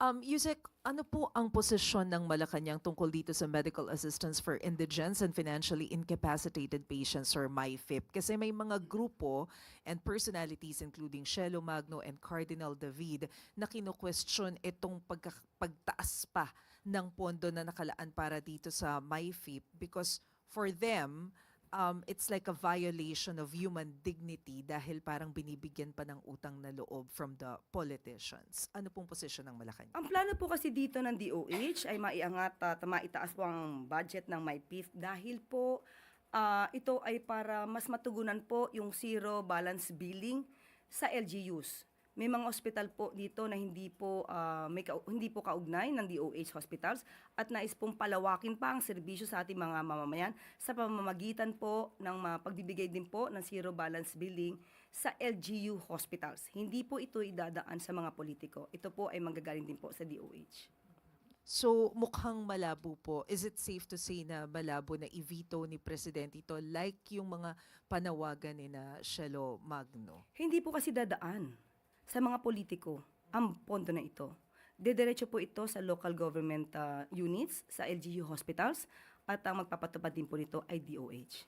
Yusek, ano po ang posisyon ng Malacanang tungkol dito sa Medical Assistance for Indigents and Financially Incapacitated Patients or MyFIP? Kasi may mga grupo and personalities including Shelo Magno and Cardinal David na kino-question itong pagtaas pa ng pondo na nakalaan para dito sa MyFIP because for them, it's like a violation of human dignity dahil parang binibigyan pa ng utang na loob from the politicians. Ano pong posisyon ng Malacanang? Ang plano po kasi dito ng DOH ay maiangat at maitaas po ang budget ng MyPIF dahil po ito ay para mas matugunan po yung zero balance billing sa LGUs. May mga ospital po dito na hindi po kaugnay ng DOH hospitals at nais pong palawakin pa ang serbisyo sa ating mga mamamayan sa pamamagitan po ng pagbibigay din po ng zero balance billing sa LGU hospitals. Hindi po ito idadaan sa mga politiko. Ito po ay manggagaling din po sa DOH. So mukhang malabo po. Is it safe to say na malabo na i-veto ni Presidente ito like yung mga panawagan ni na Shelo Magno? Hindi po kasi dadaan sa mga politiko ang pondo na ito. Dediretso po ito sa local government units, sa LGU hospitals, at ang magpapatupad din po nito ay DOH.